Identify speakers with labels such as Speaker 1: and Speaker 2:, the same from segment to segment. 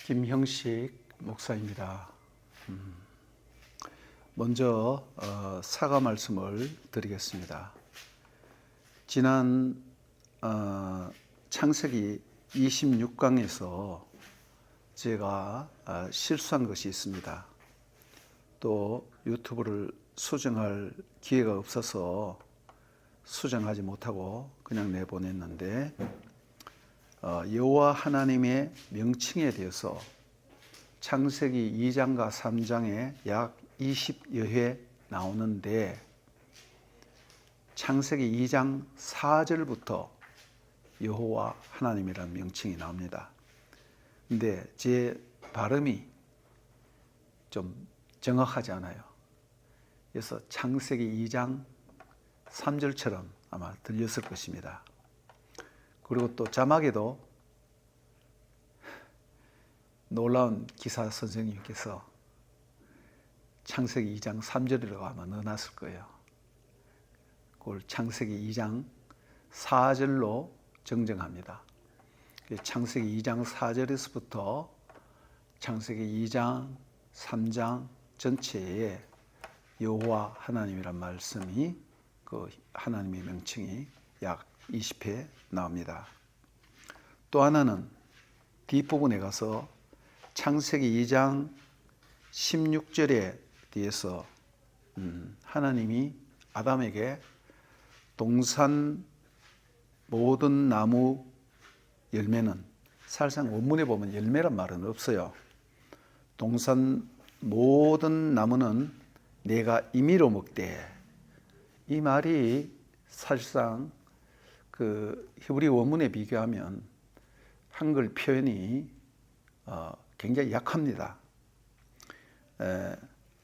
Speaker 1: 김형식 목사입니다. 먼저 사과 말씀을 드리겠습니다. 지난 창세기 26강에서 제가 실수한 것이 있습니다. 또 유튜브를 수정할 기회가 없어서 수정하지 못하고 그냥 내보냈는데 여호와 하나님의 명칭에 대해서 창세기 2장과 3장에 약 20여 회 나오는데 창세기 2장 4절부터 여호와 하나님이라는 명칭이 나옵니다. 근데 제 발음이 좀 정확하지 않아요. 그래서 창세기 2장 3절처럼 아마 들렸을 것입니다. 그리고 또 자막에도 놀라운 기사 선생님께서 창세기 2장 3절이라고 아마 넣어놨을 거예요. 그걸 창세기 2장 4절로 정정합니다. 창세기 2장 4절에서부터 창세기 2장 3장 전체에 여호와 하나님이란 말씀이 그 하나님의 명칭이 약 20회 나옵니다. 또 하나는 뒷부분에 가서 창세기 2장 16절에 대해서 하나님이 아담에게 동산 모든 나무 열매는, 사실상 원문에 보면 열매란 말은 없어요. 동산 모든 나무는 내가 임의로 먹되, 이 말이 사실상 그 히브리 원문에 비교하면 한글 표현이 굉장히 약합니다.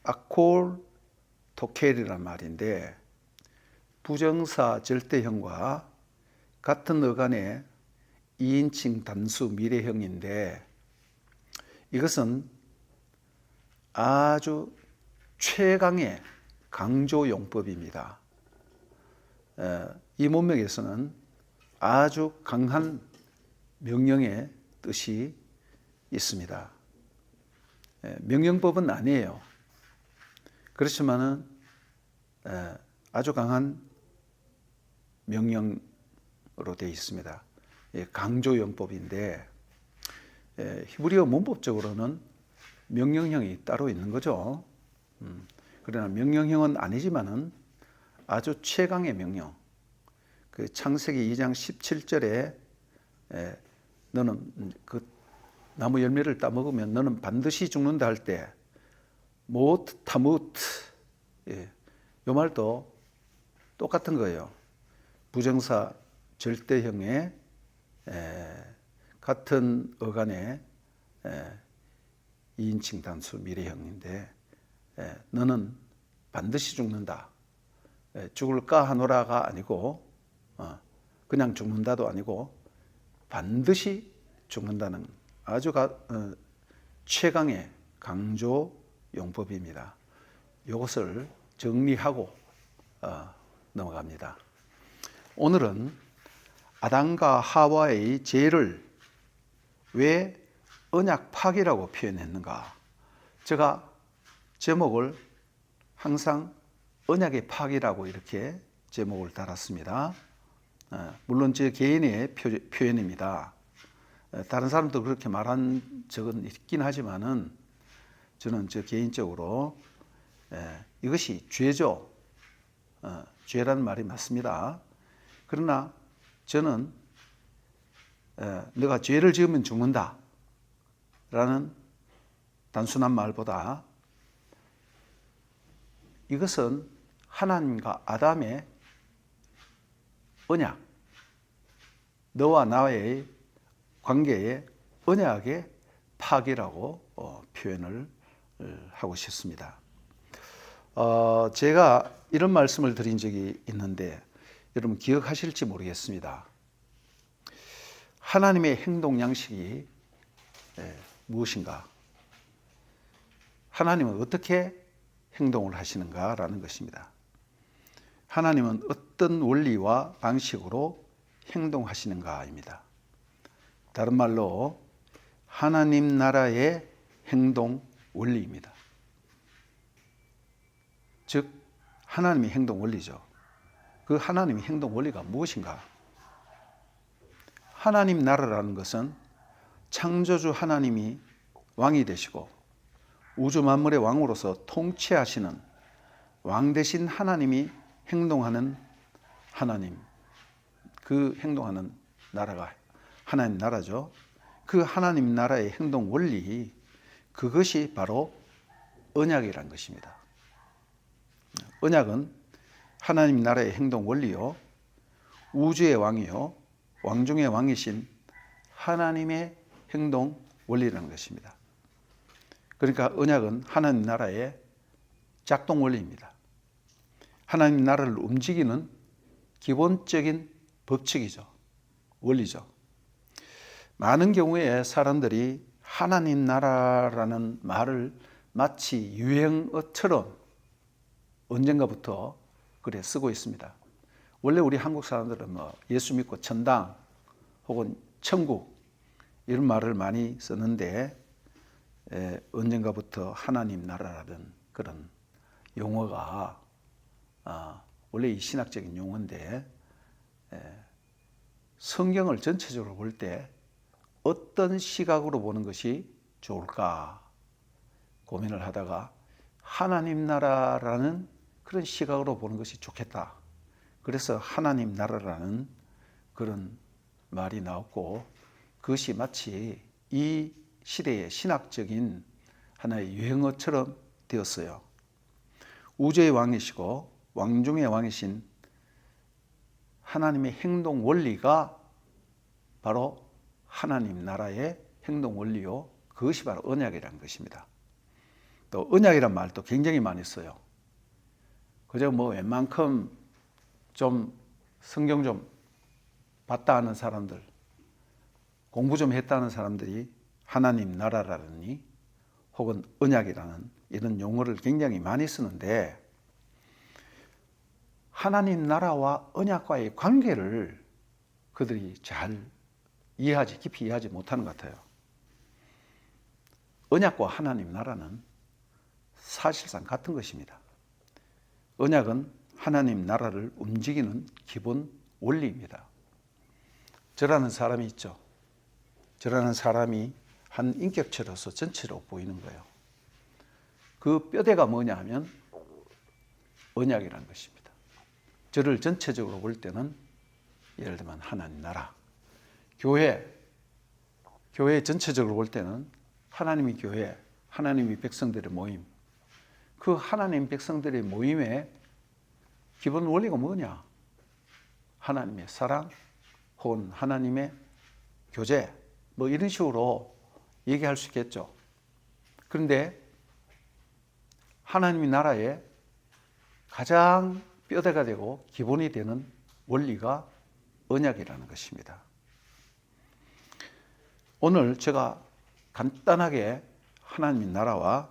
Speaker 1: 아콜 토켈이란 말인데 부정사 절대형과 같은 어간의 2인칭 단수 미래형인데 이것은 아주 최강의 강조용법입니다. 이 문맥에서는 아주 강한 명령의 뜻이 있습니다. 명령법은 아니에요. 그렇지만은 아주 강한 명령으로 되어 있습니다. 강조용법인데 히브리어 문법적으로는 명령형이 따로 있는 거죠. 그러나 명령형은 아니지만은 아주 최강의 명령. 그 창세기 2장 17절에 너는 그 나무 열매를 따먹으면 너는 반드시 죽는다 할 때 모트 타무트, 이 말도 똑같은 거예요. 부정사 절대형의 같은 어간의 2인칭 단수 미래형인데 너는 반드시 죽는다. 죽을까 하노라가 아니고 그냥 죽는다도 아니고 반드시 죽는다는 아주 최강의 강조 용법입니다. 이것을 정리하고 넘어갑니다. 오늘은 아담과 하와의 죄를 왜 언약 파괴라고 표현했는가? 제가 제목을 항상 언약의 파괴라고 이렇게 제목을 달았습니다. 물론 제 개인의 표현입니다. 다른 사람도 그렇게 말한 적은 있긴 하지만은 저는 저 개인적으로 이것이 죄죠. 죄라는 말이 맞습니다. 그러나 저는 내가 죄를 지으면 죽는다 라는 단순한 말보다 이것은 하나님과 아담의 언약, 너와 나의 관계의 언약의 파괴라고 표현을 하고 싶습니다. 제가 이런 말씀을 드린 적이 있는데 여러분 기억하실지 모르겠습니다. 하나님의 행동 양식이 무엇인가? 하나님은 어떻게 행동을 하시는가라는 것입니다. 하나님은 어떤 원리와 방식으로 행동하시는가입니다. 다른 말로 하나님 나라의 행동 원리입니다. 즉 하나님의 행동 원리죠. 그 하나님의 행동 원리가 무엇인가? 하나님 나라라는 것은 창조주 하나님이 왕이 되시고 우주 만물의 왕으로서 통치하시는 왕 대신 하나님이 행동하는 하나님, 그 행동하는 나라가 하나님 나라죠. 그 하나님 나라의 행동 원리, 그것이 바로 언약이라는 것입니다. 언약은 하나님 나라의 행동 원리요, 우주의 왕이요, 왕 중의 왕이신 하나님의 행동 원리라는 것입니다. 그러니까 언약은 하나님 나라의 작동 원리입니다. 하나님 나라를 움직이는 기본적인 법칙이죠. 원리죠. 많은 경우에 사람들이 하나님 나라라는 말을 마치 유행어처럼 언젠가부터 그래 쓰고 있습니다. 원래 우리 한국 사람들은 예수 믿고 천당 혹은 천국 이런 말을 많이 쓰는데 언젠가부터 하나님 나라라는 그런 용어가 원래 이 신학적인 용어인데 성경을 전체적으로 볼 때 어떤 시각으로 보는 것이 좋을까 고민을 하다가 하나님 나라라는 그런 시각으로 보는 것이 좋겠다. 그래서 하나님 나라라는 그런 말이 나왔고 그것이 마치 이 시대의 신학적인 하나의 유행어처럼 되었어요. 우주의 왕이시고 왕 중의 왕이신 하나님의 행동 원리가 바로 하나님 나라의 행동 원리요, 그것이 바로 언약이라는 것입니다. 또 언약이란 말도 굉장히 많이 써요. 그저 웬만큼 좀 성경 좀 봤다 하는 사람들, 공부 좀 했다는 사람들이 하나님 나라라니 혹은 언약이라는 이런 용어를 굉장히 많이 쓰는데 하나님 나라와 언약과의 관계를 그들이 잘 깊이 이해하지 못하는 것 같아요. 언약과 하나님 나라는 사실상 같은 것입니다. 언약은 하나님 나라를 움직이는 기본 원리입니다. 저라는 사람이 있죠. 저라는 사람이 한 인격체로서 전체로 보이는 거예요. 그 뼈대가 뭐냐 하면 언약이라는 것입니다. 저를 전체적으로 볼 때는 예를 들면 하나님 나라, 교회 전체적으로 볼 때는 하나님의 교회, 하나님의 백성들의 모임, 그 하나님 백성들의 모임의 기본 원리가 뭐냐? 하나님의 사랑 혹은 하나님의 교제 이런 식으로 얘기할 수 있겠죠. 그런데 하나님의 나라의 가장 뼈대가 되고 기본이 되는 원리가 언약이라는 것입니다. 오늘 제가 간단하게 하나님의 나라와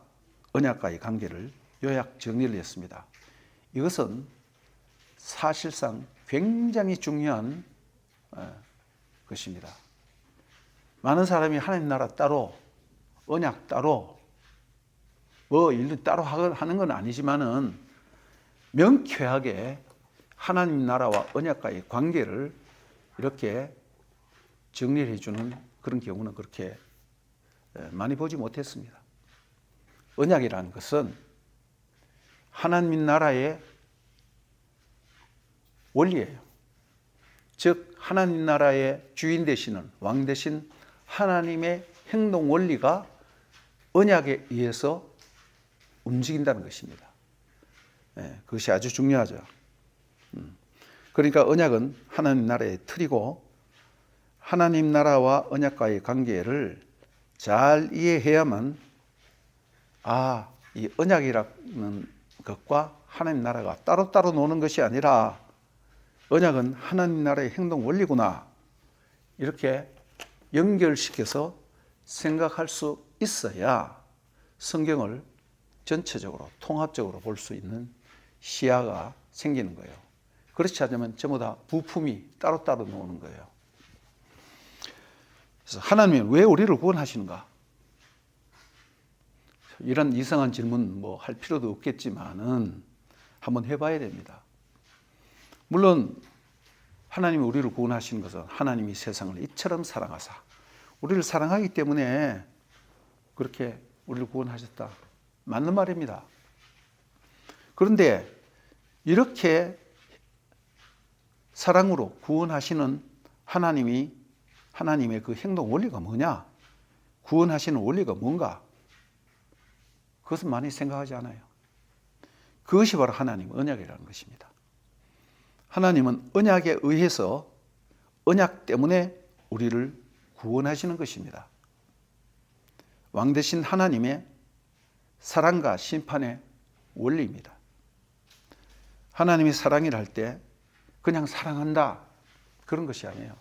Speaker 1: 언약과의 관계를 요약 정리를 했습니다. 이것은 사실상 굉장히 중요한 것입니다. 많은 사람이 하나님 나라 따로, 언약 따로, 일을 따로 하는 건 아니지만은 명쾌하게 하나님 나라와 언약과의 관계를 이렇게 정리를 해주는 그런 경우는 그렇게 많이 보지 못했습니다. 언약이라는 것은 하나님 나라의 원리예요. 즉 하나님 나라의 주인 되시는 왕 되신 하나님의 행동 원리가 언약에 의해서 움직인다는 것입니다. 그것이 아주 중요하죠. 그러니까 언약은 하나님 나라의 틀이고 하나님 나라와 언약과의 관계를 잘 이해해야만 이 언약이라는 것과 하나님 나라가 따로따로 노는 것이 아니라 언약은 하나님 나라의 행동 원리구나 이렇게 연결시켜서 생각할 수 있어야 성경을 전체적으로 통합적으로 볼 수 있는 시야가 생기는 거예요. 그렇지 않으면 전부 다 부품이 따로따로 노는 거예요. 그래서 하나님은 왜 우리를 구원하시는가? 이런 이상한 질문 뭐 할 필요도 없겠지만은 한번 해봐야 됩니다. 물론 하나님이 우리를 구원하신 것은 하나님이 세상을 이처럼 사랑하사 우리를 사랑하기 때문에 그렇게 우리를 구원하셨다. 맞는 말입니다. 그런데 이렇게 사랑으로 구원하시는 하나님의 그 행동 원리가 뭐냐? 구원하시는 원리가 뭔가? 그것은 많이 생각하지 않아요. 그것이 바로 하나님의 언약이라는 것입니다. 하나님은 언약에 의해서 언약 때문에 우리를 구원하시는 것입니다. 왕 대신 하나님의 사랑과 심판의 원리입니다. 하나님이 사랑이라 할 때 그냥 사랑한다 그런 것이 아니에요.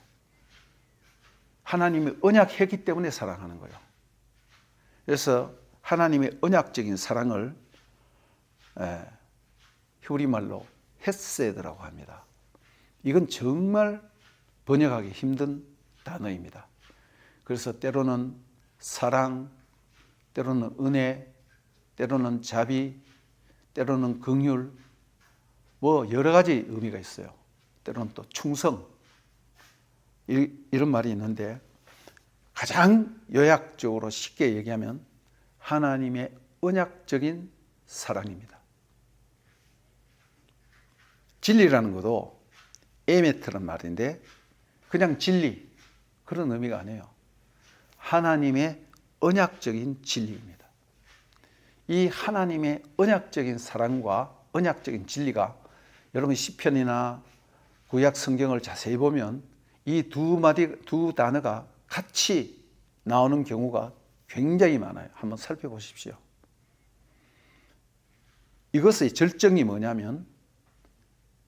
Speaker 1: 하나님이 언약했기 때문에 사랑하는 거예요. 그래서 하나님의 언약적인 사랑을 히브리말로 헤세드라고 합니다. 이건 정말 번역하기 힘든 단어입니다. 그래서 때로는 사랑, 때로는 은혜, 때로는 자비, 때로는 긍휼, 뭐 여러 가지 의미가 있어요. 때로는 또 충성, 이런 말이 있는데 가장 요약적으로 쉽게 얘기하면 하나님의 언약적인 사랑입니다. 진리라는 것도 에메트란 말인데 그냥 진리 그런 의미가 아니에요. 하나님의 언약적인 진리입니다. 이 하나님의 언약적인 사랑과 언약적인 진리가 여러분 시편이나 구약 성경을 자세히 보면 이 두 단어가 같이 나오는 경우가 굉장히 많아요. 한번 살펴보십시오. 이것의 절정이 뭐냐면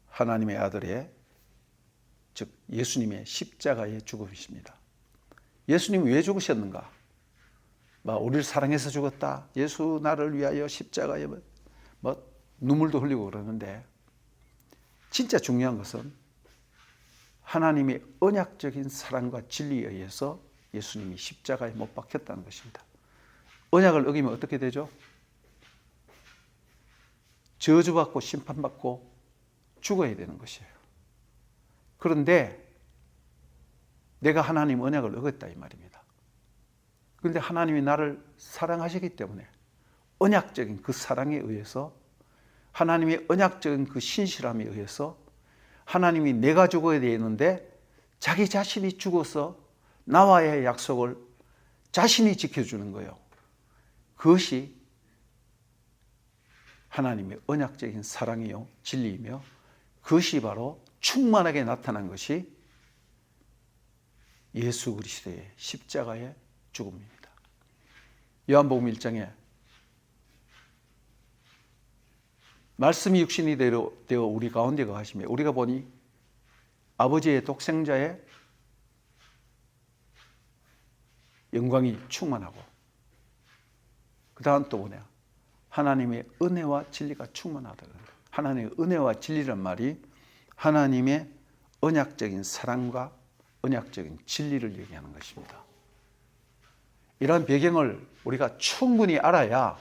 Speaker 1: 하나님의 아들의 즉 예수님의 십자가의 죽음이십니다. 예수님이 왜 죽으셨는가? 우리를 사랑해서 죽었다. 예수 나를 위하여 십자가에 눈물도 흘리고 그러는데 진짜 중요한 것은 하나님의 언약적인 사랑과 진리에 의해서 예수님이 십자가에 못 박혔다는 것입니다. 언약을 어기면 어떻게 되죠? 저주받고 심판받고 죽어야 되는 것이에요. 그런데 내가 하나님 언약을 어겼다 이 말입니다. 그런데 하나님이 나를 사랑하시기 때문에 언약적인 그 사랑에 의해서 하나님의 언약적인 그 신실함에 의해서 하나님이 내가 죽어야 되는데 자기 자신이 죽어서 나와의 약속을 자신이 지켜주는 거예요. 그것이 하나님의 언약적인 사랑이요 진리이며 그것이 바로 충만하게 나타난 것이 예수 그리스도의 십자가의 죽음입니다. 요한복음 1장에 말씀이 육신이 되어 우리 가운데 거하시며 우리가 보니 아버지의 독생자의 영광이 충만하고 그 다음 또 뭐냐? 하나님의 은혜와 진리가 충만하다. 하나님의 은혜와 진리란 말이 하나님의 언약적인 사랑과 언약적인 진리를 얘기하는 것입니다. 이러한 배경을 우리가 충분히 알아야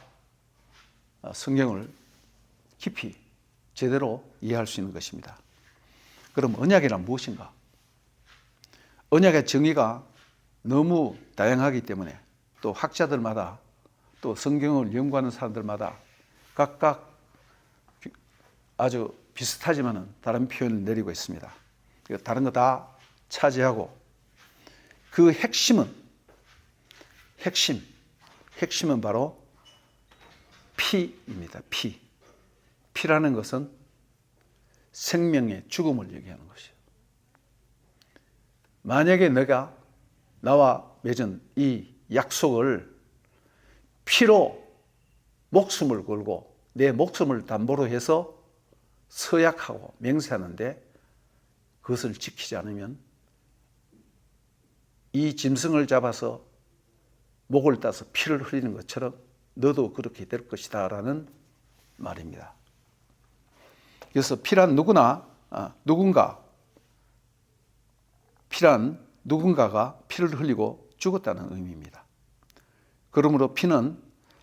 Speaker 1: 성경을 깊이 제대로 이해할 수 있는 것입니다. 그럼 언약이란 무엇인가? 언약의 정의가 너무 다양하기 때문에 또 학자들마다 또 성경을 연구하는 사람들마다 각각 아주 비슷하지만은 다른 표현을 내리고 있습니다. 다른 거 다 차지하고 그 핵심은 바로 피입니다. 피라는 것은 생명의 죽음을 얘기하는 것이에요. 만약에 내가 나와 맺은 이 약속을 피로 목숨을 걸고 내 목숨을 담보로 해서 서약하고 맹세하는데 그것을 지키지 않으면 이 짐승을 잡아서 목을 따서 피를 흘리는 것처럼 너도 그렇게 될 것이다 라는 말입니다. 그래서 피란 누군가가 피를 흘리고 죽었다는 의미입니다. 그러므로 피는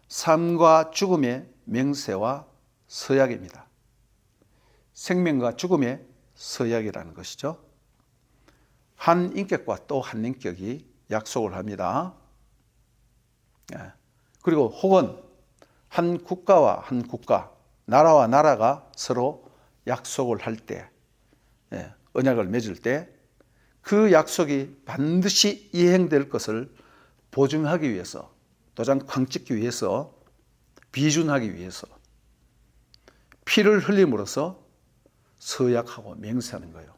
Speaker 1: 삶과 죽음의 맹세와 서약입니다. 생명과 죽음의 서약이라는 것이죠. 한 인격과 또 한 인격이 약속을 합니다. 그리고 혹은 한 국가와 한 국가, 나라와 나라가 서로 약속을 할 때, 언약을 맺을 때 그 약속이 반드시 이행될 것을 보증하기 위해서, 도장 쾅 찍기 위해서, 비준하기 위해서 피를 흘림으로써 서약하고 맹세하는 거예요.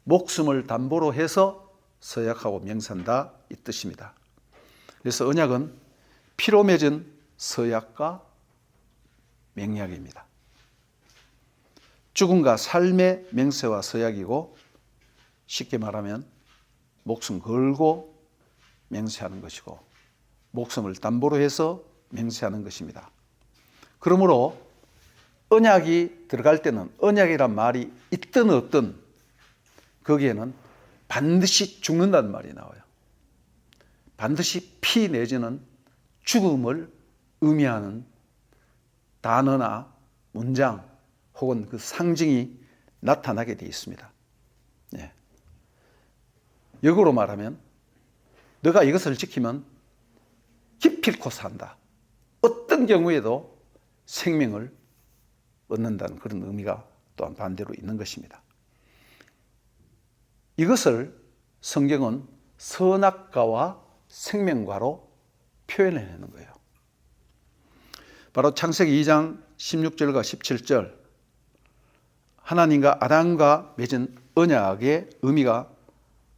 Speaker 1: 목숨을 담보로 해서 서약하고 맹세한다 이 뜻입니다. 그래서 언약은 피로 맺은 서약과 맹약입니다. 죽음과 삶의 맹세와 서약이고, 쉽게 말하면 목숨 걸고 맹세하는 것이고 목숨을 담보로 해서 맹세하는 것입니다. 그러므로 언약이 들어갈 때는, 언약이란 말이 있든 없든 거기에는 반드시 죽는다는 말이 나와요. 반드시 피 내지는 죽음을 의미하는 단어나 문장 혹은 그 상징이 나타나게 되어 있습니다. 역으로 말하면 너가 이것을 지키면 기필코 산다. 어떤 경우에도 생명을 얻는다는 그런 의미가 또한 반대로 있는 것입니다. 이것을 성경은 선악과와 생명과로 표현해내는 거예요. 바로 창세기 2장 16절과 17절, 하나님과 아담과 맺은 언약의 의미가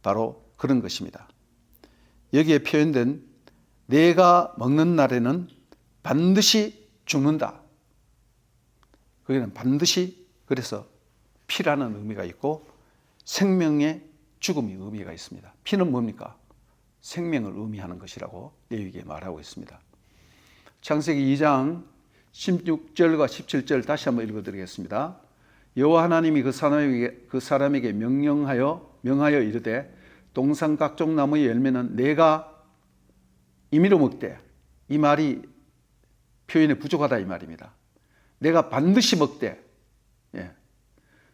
Speaker 1: 바로 그런 것입니다. 여기에 표현된 내가 먹는 날에는 반드시 죽는다. 거기는 반드시, 그래서 피라는 의미가 있고 생명의 죽음의 의미가 있습니다. 피는 뭡니까? 생명을 의미하는 것이라고 레위기에 말하고 있습니다. 창세기 2장 16절과 17절 다시 한번 읽어드리겠습니다. 여호와 하나님이 그 사람에게 명하여 이르되 동산 각종 나무의 열매는 내가 임의로 먹되, 이 말이 표현에 부족하다 이 말입니다. 내가 반드시 먹되,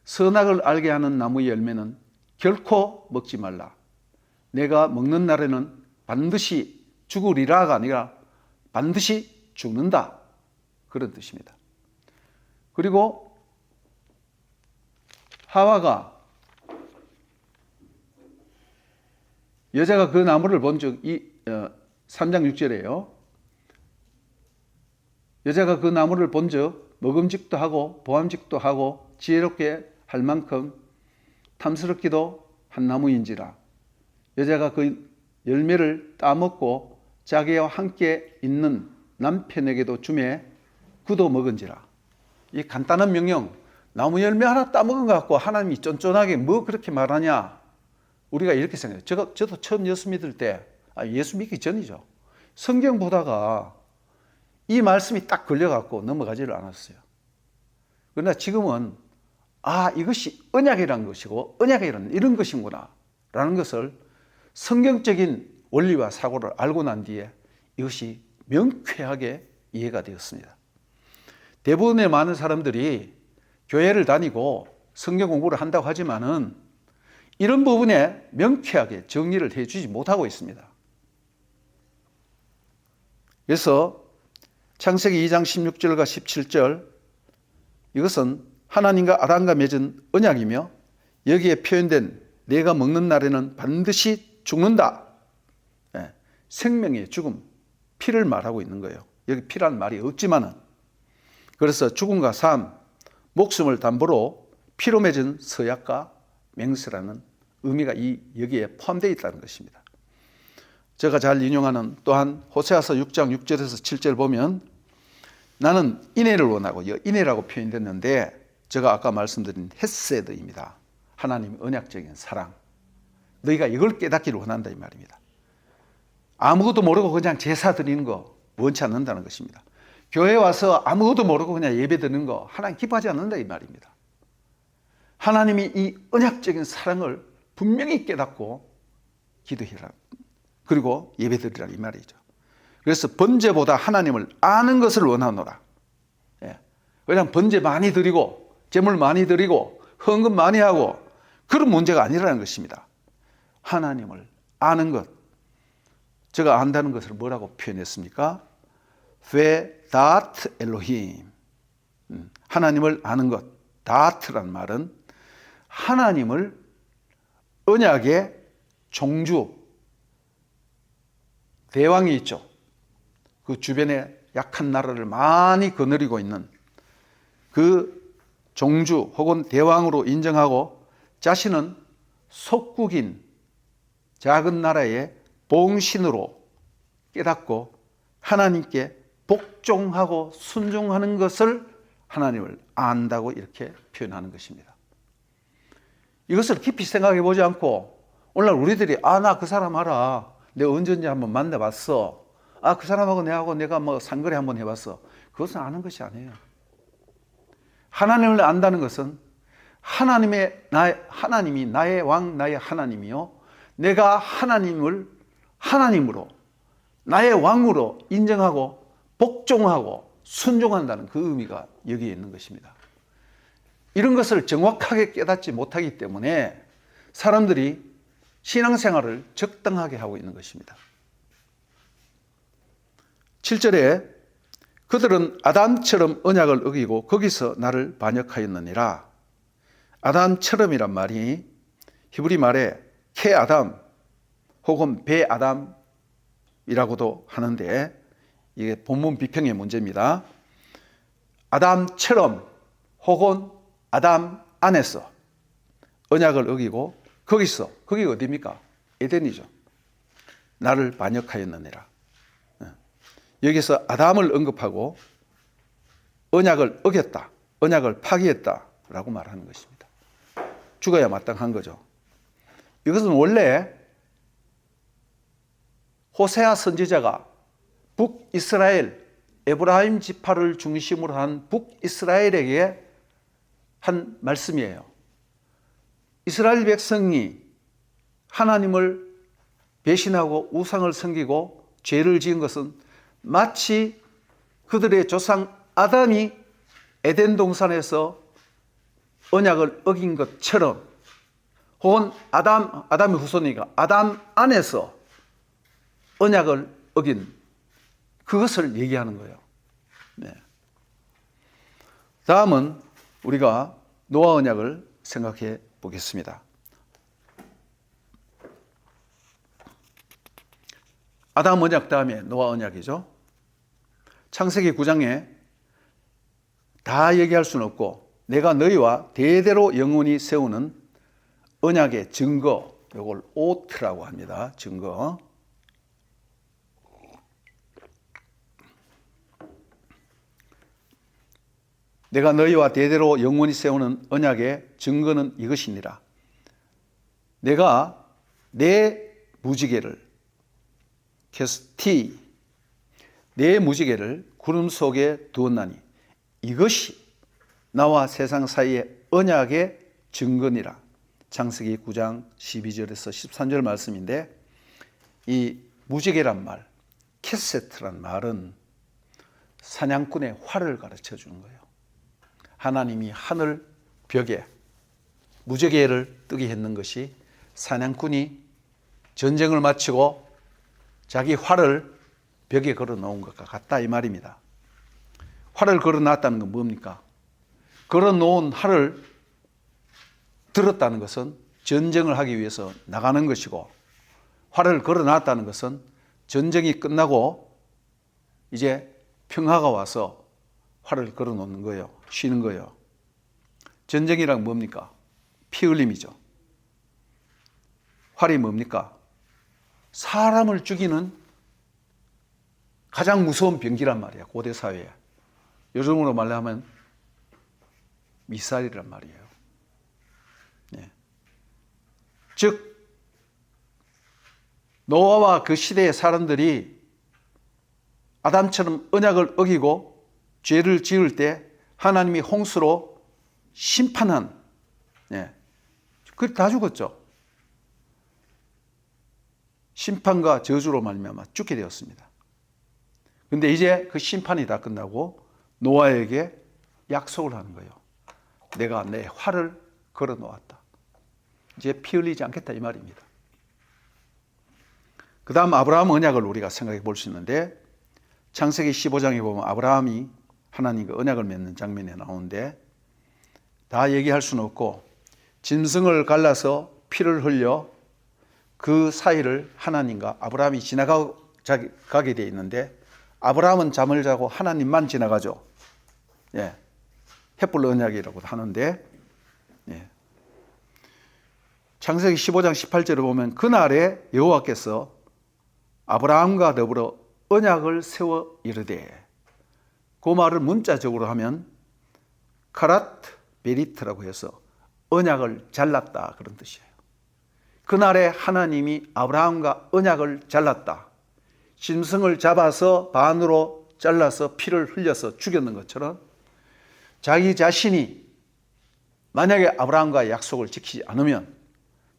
Speaker 1: 선악을 알게 하는 나무의 열매는 결코 먹지 말라. 내가 먹는 날에는 반드시 죽으리라가 아니라 반드시 죽는다, 그런 뜻입니다. 그리고 하와가 여자가 그 나무를 본 적, 3장 6절에요. 여자가 그 나무를 본 적 먹음직도 하고 보암직도 하고 지혜롭게 할 만큼 탐스럽기도 한 나무인지라. 여자가 그 열매를 따먹고 자기와 함께 있는 남편에게도 주매 그도 먹은지라. 이 간단한 명령, 나무 열매 하나 따먹은 것 같고 하나님이 쫀쫀하게 뭐 그렇게 말하냐, 우리가 이렇게 생각해요. 저도 처음 예수 믿을 때, 예수 믿기 전이죠, 성경 보다가 이 말씀이 딱 걸려갖고 넘어가지를 않았어요. 그러나 지금은 이것이 언약이라는 것이고 언약이라는 이런 것이구나 라는 것을 성경적인 원리와 사고를 알고 난 뒤에 이것이 명쾌하게 이해가 되었습니다. 대부분의 많은 사람들이 교회를 다니고 성경 공부를 한다고 하지만은 이런 부분에 명쾌하게 정리를 해주지 못하고 있습니다. 그래서 창세기 2장 16절과 17절, 이것은 하나님과 아담과 맺은 언약이며 여기에 표현된 내가 먹는 날에는 반드시 죽는다, 생명의 죽음, 피를 말하고 있는 거예요. 여기 피라는 말이 없지만은, 그래서 죽음과 삶, 목숨을 담보로 피로 맺은 서약과 맹세라는 의미가 여기에 포함되어 있다는 것입니다. 제가 잘 인용하는 또한 호세아서 6장 6절에서 7절 보면 나는 인애를 원하고, 인애라고 표현됐는데 제가 아까 말씀드린 헤세드입니다. 하나님의 언약적인 사랑, 너희가 이걸 깨닫기를 원한다 이 말입니다. 아무것도 모르고 그냥 제사 드리는 거 원치 않는다는 것입니다. 교회 와서 아무것도 모르고 그냥 예배 드리는 거 하나님 기뻐하지 않는다 이 말입니다. 하나님이 이 언약적인 사랑을 분명히 깨닫고 기도해라, 그리고 예배 드리라 이 말이죠. 그래서 번제보다 하나님을 아는 것을 원하노라. 예. 그냥 번제 많이 드리고 제물 많이 드리고 헌금 많이 하고 그런 문제가 아니라는 것입니다. 하나님을 아는 것. 제가 안다는 것을 뭐라고 표현했습니까? Vedat Elohim. 하나님을 아는 것. 다트란 말은 하나님을 언약의 종주, 대왕이 있죠. 그 주변에 약한 나라를 많이 거느리고 있는 그 종주 혹은 대왕으로 인정하고 자신은 속국인 작은 나라의 봉신으로 깨닫고 하나님께 복종하고 순종하는 것을 하나님을 안다고 이렇게 표현하는 것입니다. 이것을 깊이 생각해 보지 않고 오늘날 우리들이 나 그 사람 알아. 내가 언제 한번 만나봤어. 그 사람하고 내가 뭐 상거래 한번 해봤어. 그것은 아는 것이 아니에요. 하나님을 안다는 것은 하나님이 나의 왕, 나의 하나님이요. 내가 하나님을 하나님으로 나의 왕으로 인정하고 복종하고 순종한다는 그 의미가 여기에 있는 것입니다. 이런 것을 정확하게 깨닫지 못하기 때문에 사람들이 신앙생활을 적당하게 하고 있는 것입니다. 7절에 그들은 아담처럼 언약을 어기고 거기서 나를 반역하였느니라. 아담처럼이란 말이 히브리 말에 케아담 혹은 베아담이라고도 하는데 이게 본문 비평의 문제입니다. 아담처럼 혹은 아담 안에서 언약을 어기고 거기서, 거기가 어디입니까? 에덴이죠. 나를 반역하였느니라. 여기서 아담을 언급하고 언약을 어겼다, 언약을 파기했다라고 말하는 것입니다. 죽어야 마땅한 거죠. 이것은 원래 호세아 선지자가 북이스라엘, 에브라임 지파를 중심으로 한 북이스라엘에게 한 말씀이에요. 이스라엘 백성이 하나님을 배신하고 우상을 섬기고 죄를 지은 것은 마치 그들의 조상 아담이 에덴 동산에서 언약을 어긴 것처럼 혹은 아담의 후손이니까 아담 안에서 언약을 어긴 그것을 얘기하는 거예요. 네. 다음은 우리가 노아 언약을 생각해 보겠습니다. 아담 언약 다음에 노아 언약이죠. 창세기 9장에 다 얘기할 수는 없고 내가 너희와 대대로 영원히 세우는 언약의 증거, 이걸 오트라고 합니다. 증거. 내가 너희와 대대로 영원히 세우는 언약의 증거는 이것이니라. 내가 내 무지개를 캐스티 내 무지개를 구름 속에 두었나니 이것이 나와 세상 사이의 언약의 증거니라. 창세기 9장 12절에서 13절 말씀인데 이 무지개란 말, 캐세트란 말은 사냥꾼의 활을 가르쳐 주는 거예요. 하나님이 하늘 벽에 무지개를 뜨게 했는 것이 사냥꾼이 전쟁을 마치고 자기 활을 벽에 걸어 놓은 것과 같다 이 말입니다. 활을 걸어 놨다는 건 뭡니까? 걸어 놓은 활을 들었다는 것은 전쟁을 하기 위해서 나가는 것이고 활을 걸어 놨다는 것은 전쟁이 끝나고 이제 평화가 와서 활을 걸어 놓는 거예요. 쉬는 거예요. 전쟁이란 뭡니까? 피 흘림이죠. 활이 뭡니까? 사람을 죽이는 가장 무서운 병기란 말이야. 고대 사회에. 요즘으로 말하면 미사일이란 말이에요. 네. 즉 노아와 그 시대의 사람들이 아담처럼 언약을 어기고 죄를 지을 때 하나님이 홍수로 심판한, 그 다 죽었죠. 심판과 저주로 말미암아 죽게 되었습니다. 근데 이제 그 심판이 다 끝나고 노아에게 약속을 하는 거예요. 내가 내 활을 걸어 놓았다. 이제 피 흘리지 않겠다 이 말입니다. 그 다음 아브라함 언약을 우리가 생각해 볼 수 있는데, 창세기 15장에 보면 아브라함이 하나님과 언약을 맺는 장면이 나오는데, 다 얘기할 수는 없고 짐승을 갈라서 피를 흘려 그 사이를 하나님과 아브라함이 지나가게 돼 있는데, 아브라함은 잠을 자고 하나님만 지나가죠. 예. 햇불 언약이라고 하는데, 예. 창세기 15장 18절을 보면 그날에 여호와께서 아브라함과 더불어 언약을 세워 이르되, 그 말을 문자적으로 하면 카라트 베리트라고 해서 언약을 잘랐다 그런 뜻이에요. 그날에 하나님이 아브라함과 언약을 잘랐다. 짐승을 잡아서 반으로 잘라서 피를 흘려서 죽였는 것처럼 자기 자신이 만약에 아브라함과의 약속을 지키지 않으면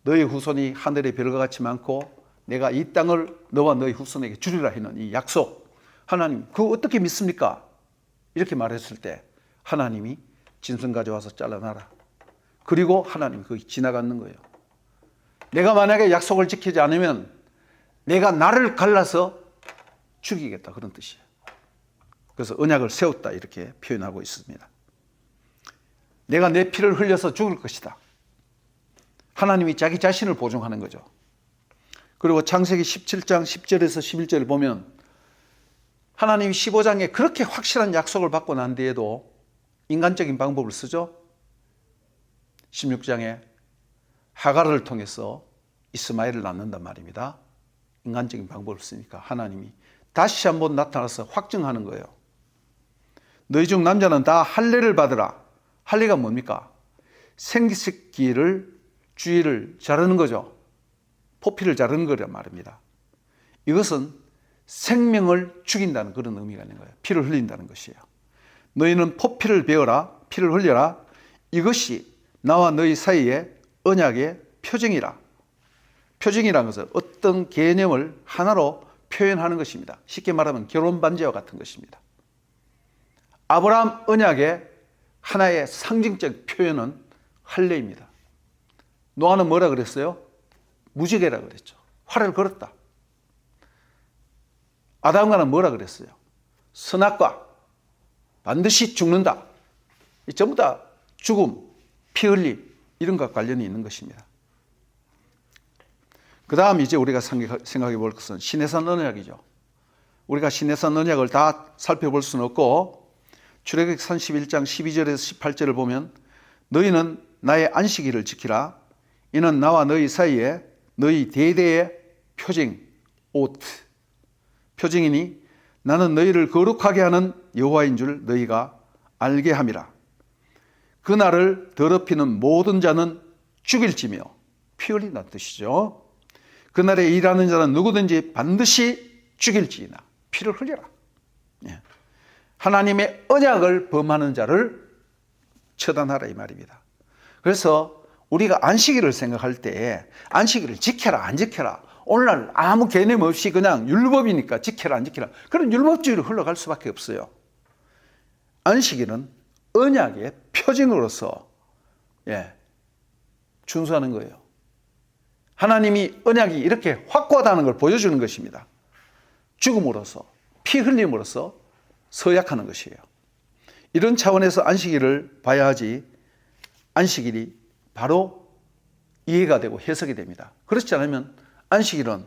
Speaker 1: 너희 후손이 하늘의 별과 같이 많고 내가 이 땅을 너와 너희 후손에게 주리라 하는 이 약속, 하나님 그거 어떻게 믿습니까? 이렇게 말했을 때 하나님이 짐승 가져와서 잘라놔라. 그리고 하나님 거기 지나가는 거예요. 내가 만약에 약속을 지키지 않으면 내가 나를 갈라서 죽이겠다 그런 뜻이에요. 그래서 언약을 세웠다 이렇게 표현하고 있습니다. 내가 내 피를 흘려서 죽을 것이다. 하나님이 자기 자신을 보증하는 거죠. 그리고 창세기 17장 10절에서 11절을 보면 하나님이 15장에 그렇게 확실한 약속을 받고 난 뒤에도 인간적인 방법을 쓰죠. 16장에 하갈을 통해서 이스마엘을 낳는단 말입니다. 인간적인 방법을 쓰니까 하나님이 다시 한번 나타나서 확증하는 거예요. 너희 중 남자는 다 할례를 받으라. 할례가 뭡니까? 생식기를 주의를 자르는 거죠. 포피를 자르는 거란 말입니다. 이것은 생명을 죽인다는 그런 의미가 있는 거예요. 피를 흘린다는 것이에요. 너희는 포피를 베어라, 피를 흘려라. 이것이 나와 너희 사이의 언약의 표징이라. 표징이라는 것은 어떤 개념을 하나로 표현하는 것입니다. 쉽게 말하면 결혼 반지와 같은 것입니다. 아브라함 언약의 하나의 상징적 표현은 할례입니다. 노아는 뭐라 그랬어요? 무지개라 그랬죠. 활을 걸었다. 아담과는 뭐라 그랬어요? 선악과 반드시 죽는다. 전부 다 죽음, 피 흘림 이런 것과 관련이 있는 것입니다. 그 다음 이제 우리가 생각해 볼 것은 시내산 언약이죠. 우리가 시내산 언약을 다 살펴볼 수는 없고 출애굽기 31장 12절에서 18절을 보면 너희는 나의 안식일을 지키라. 이는 나와 너희 사이에 너희 대대의 표징, 오트, 표징이니 나는 너희를 거룩하게 하는 여호와인 줄 너희가 알게 함이라. 그날을 더럽히는 모든 자는 죽일지며, 피 흘린다는 뜻이죠. 그날에 일하는 자는 누구든지 반드시 죽일지이나 피를 흘려라. 하나님의 언약을 범하는 자를 처단하라 이 말입니다. 그래서 우리가 안식일을 생각할 때 안식일을 지켜라 안 지켜라, 오늘날 아무 개념 없이 그냥 율법이니까 지켜라 안 지켜라, 그런 율법주의로 흘러갈 수밖에 없어요. 안식일은 언약의 표징으로서 준수하는 거예요. 하나님이 언약이 이렇게 확고하다는 걸 보여주는 것입니다. 죽음으로써, 피 흘림으로써 서약하는 것이에요. 이런 차원에서 안식일을 봐야 하지, 안식일이 바로 이해가 되고 해석이 됩니다. 그렇지 않으면 안식일은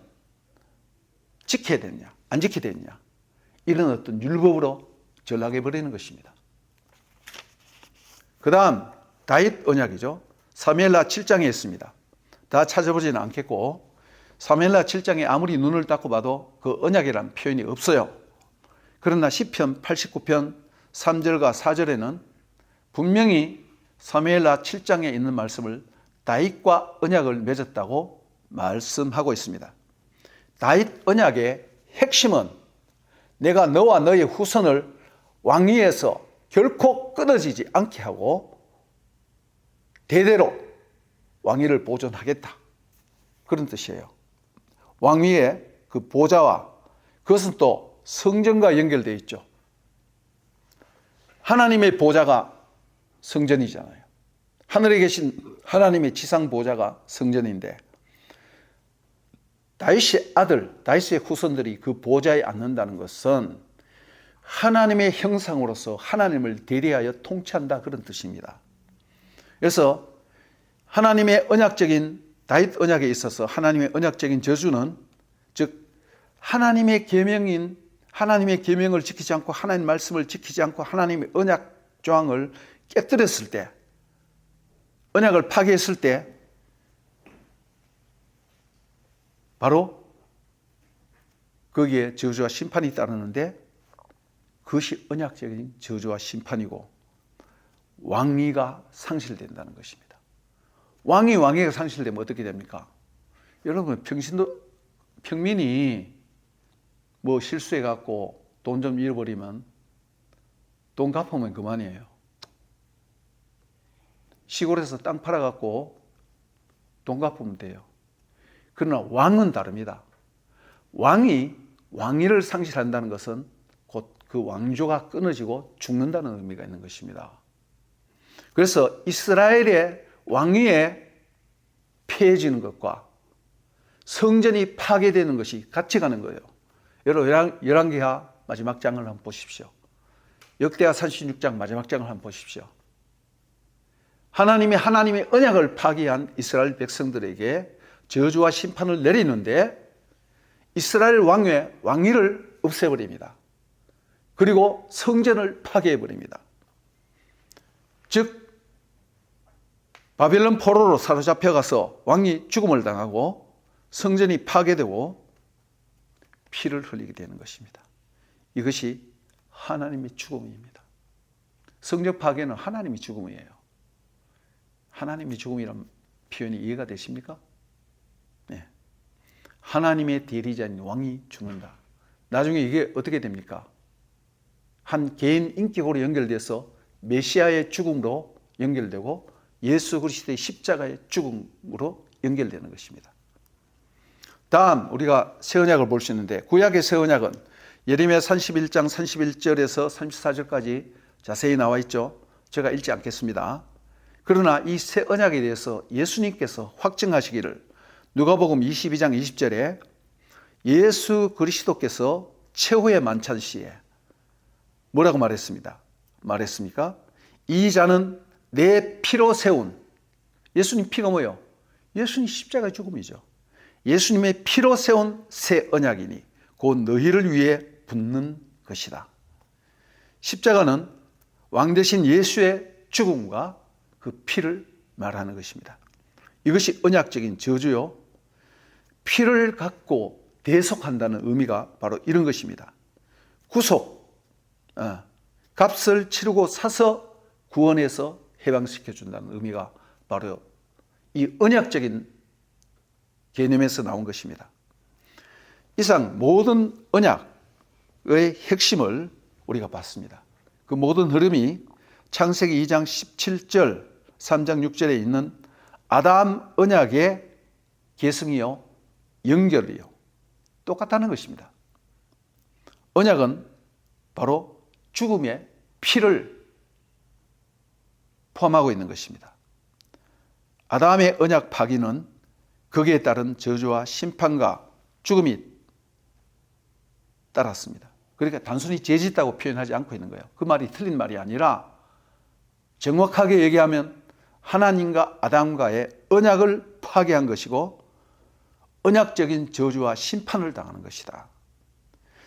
Speaker 1: 지켜야 되느냐 안 지켜야 되느냐 이런 어떤 율법으로 전락해 버리는 것입니다. 그 다음 다윗 언약이죠. 사무엘하 7장에 있습니다. 다 찾아보지는 않겠고 사무엘하 7장에 아무리 눈을 닦고 봐도 그 언약이라는 표현이 없어요. 그러나 시편 89편 3절과 4절에는 분명히 사무엘하 7장에 있는 말씀을 다윗과 언약을 맺었다고 말씀하고 있습니다. 다윗 언약의 핵심은 내가 너와 너의 후손을 왕위에서 결코 끊어지지 않게 하고 대대로 왕위를 보존하겠다, 그런 뜻이에요. 왕위의 그 보좌와 그것은 또 성전과 연결되어 있죠. 하나님의 보좌가 성전이잖아요. 하늘에 계신 하나님의 지상 보좌가 성전인데 다윗의 아들, 다윗의 후손들이 그 보좌에 앉는다는 것은 하나님의 형상으로서 하나님을 대리하여 통치한다, 그런 뜻입니다. 그래서 하나님의 언약적인 다윗 언약에 있어서 하나님의 언약적인 저주는, 즉 하나님의 계명인 하나님의 계명을 지키지 않고 하나님의 말씀을 지키지 않고 하나님의 언약 조항을 깨뜨렸을 때, 언약을 파괴했을 때 바로 거기에 저주와 심판이 따르는데, 그것이 언약적인 저주와 심판이고 왕위가 상실된다는 것입니다. 왕위가 상실되면 어떻게 됩니까? 여러분, 평민이 뭐 실수해갖고 돈 좀 잃어버리면 돈 갚으면 그만이에요. 시골에서 땅 팔아갖고 돈 갚으면 돼요. 그러나 왕은 다릅니다. 왕위를 상실한다는 것은 곧 그 왕조가 끊어지고 죽는다는 의미가 있는 것입니다. 그래서 이스라엘의 왕위에 폐해지는 것과 성전이 파괴되는 것이 같이 가는 거예요. 여러분, 열왕기하 마지막 장을 한번 보십시오. 역대하 36장 마지막 장을 한번 보십시오. 하나님의 언약을 파괴한 이스라엘 백성들에게 저주와 심판을 내리는데 이스라엘 왕위를 없애버립니다. 그리고 성전을 파괴해버립니다. 즉 바벨론 포로로 사로잡혀가서 왕이 죽음을 당하고 성전이 파괴되고 피를 흘리게 되는 것입니다. 이것이 하나님의 죽음입니다. 성전 파괴는 하나님의 죽음이에요. 하나님의 죽음이란 표현이 이해가 되십니까? 네. 하나님의 대리자인 왕이 죽는다. 나중에 이게 어떻게 됩니까? 한 개인 인격으로 연결돼서 메시아의 죽음으로 연결되고 예수 그리스도의 십자가의 죽음으로 연결되는 것입니다. 다음 우리가 새 언약을 볼 수 있는데, 구약의 새 언약은 예레미야 31장 31절에서 34절까지 자세히 나와 있죠. 제가 읽지 않겠습니다. 그러나 이 새 언약에 대해서 예수님께서 확증하시기를 누가복음 22장 20절에 예수 그리스도께서 최후의 만찬 시에 뭐라고 말했습니까? 이 잔은 내 피로 세운, 예수님 피가 뭐예요? 예수님 십자가의 죽음이죠. 예수님의 피로 세운 새 언약이니 곧 너희를 위해 붓는 것이다. 십자가는 왕 대신 예수의 죽음과 그 피를 말하는 것입니다. 이것이 언약적인 저주요, 피를 갖고 대속한다는 의미가 바로 이런 것입니다. 구속, 값을 치르고 사서 구원해서 해방시켜준다는 의미가 바로 이 언약적인 개념에서 나온 것입니다. 이상 모든 언약의 핵심을 우리가 봤습니다. 그 모든 흐름이 창세기 2장 17절, 3장 6절에 있는 아담 언약의 계승이요, 연결이요, 똑같다는 것입니다. 언약은 바로 죽음의 피를 포함하고 있는 것입니다. 아담의 언약 파기는 거기에 따른 저주와 심판과 죽음이 따랐습니다. 그러니까 단순히 죄짓다고 표현하지 않고 있는 거예요. 그 말이 틀린 말이 아니라 정확하게 얘기하면 하나님과 아담과의 언약을 파괴한 것이고 언약적인 저주와 심판을 당하는 것이다.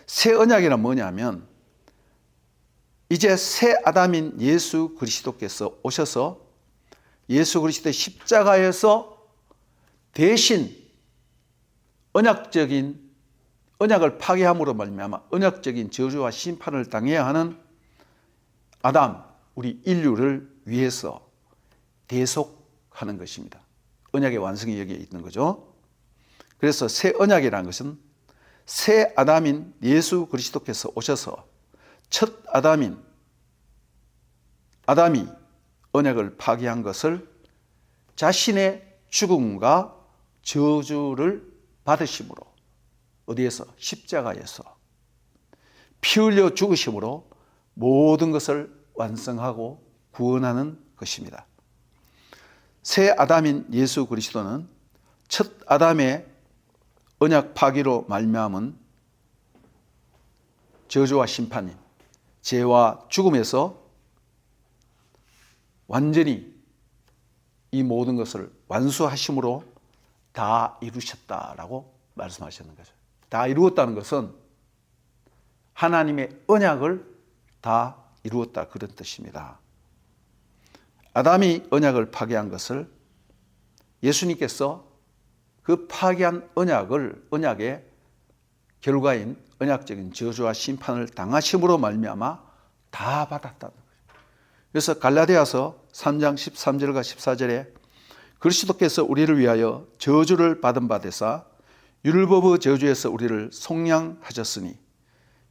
Speaker 1: 새 언약이란 뭐냐면 이제 새 아담인 예수 그리스도께서 오셔서 예수 그리스도의 십자가에서 대신 언약을 파괴함으로 말미암아 언약적인 저주와 심판을 당해야 하는 아담, 우리 인류를 위해서 대속하는 것입니다. 언약의 완성이 여기에 있는 거죠. 그래서 새 언약이라는 것은 새 아담인 예수 그리스도께서 오셔서 첫 아담이 언약을 파괴한 것을 자신의 죽음과 저주를 받으심으로, 어디에서? 십자가에서 피 흘려 죽으심으로 모든 것을 완성하고 구원하는 것입니다. 새 아담인 예수 그리스도는 첫 아담의 언약 파기로 말미암은 저주와 심판인 죄와 죽음에서 완전히 이 모든 것을 완수하심으로 다 이루셨다라고 말씀하시는 거죠. 다 이루었다는 것은 하나님의 언약을 다 이루었다 그런 뜻입니다. 아담이 언약을 파괴한 것을 예수님께서 그 파괴한 언약의 결과인 언약적인 저주와 심판을 당하심으로 말미암아 다 받았다는 거죠. 그래서 갈라디아서 3장 13절과 14절에 그리스도께서 우리를 위하여 저주를 받은 바 되사 율법의 저주에서 우리를 속량하셨으니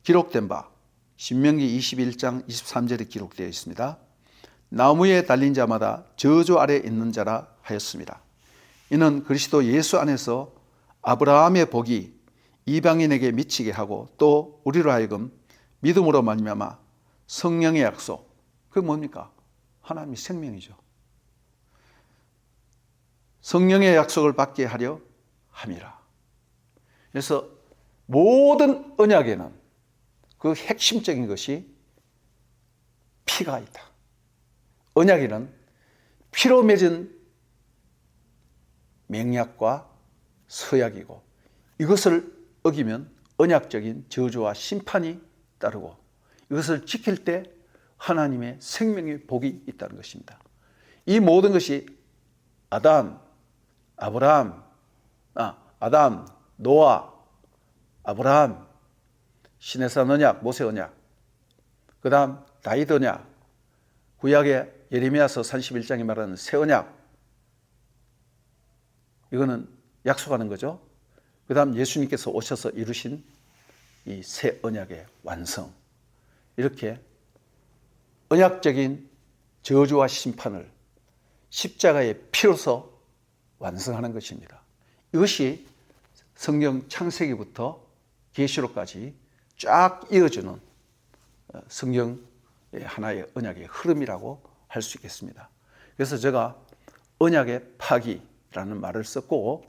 Speaker 1: 기록된 바 신명기 21장 23절에 기록되어 있습니다. 나무에 달린 자마다 저주 아래 있는 자라 하였습니다. 이는 그리스도 예수 안에서 아브라함의 복이 이방인에게 미치게 하고 또 우리로 하여금 믿음으로 말미암아 성령의 약속, 그게 뭡니까? 하나님의 생명이죠. 성령의 약속을 받게 하려 함이라. 그래서 모든 언약에는 그 핵심적인 것이 피가 있다. 언약에는 피로 맺은 맹약과 서약이고 이것을 어기면 언약적인 저주와 심판이 따르고 이것을 지킬 때 하나님의 생명의 복이 있다는 것입니다. 이 모든 것이 아담, 노아, 아브라함, 시내산 언약, 모세 언약, 그 다음 다윗 언약, 구약의 예레미야서 31장에 말하는 새 언약, 이거는 약속하는 거죠. 그 다음 예수님께서 오셔서 이루신 이 새 언약의 완성, 이렇게 언약적인 저주와 심판을 십자가의 피로서 완성하는 것입니다. 이것이 성경 창세기부터 계시록까지 쫙 이어주는 성경의 하나의 언약의 흐름이라고 할 수 있겠습니다. 그래서 제가 언약의 파기라는 말을 썼고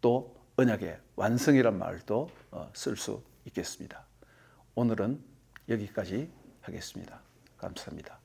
Speaker 1: 또 언약의 완성이라는 말도 쓸 수 있겠습니다. 오늘은 여기까지 하겠습니다. 감사합니다.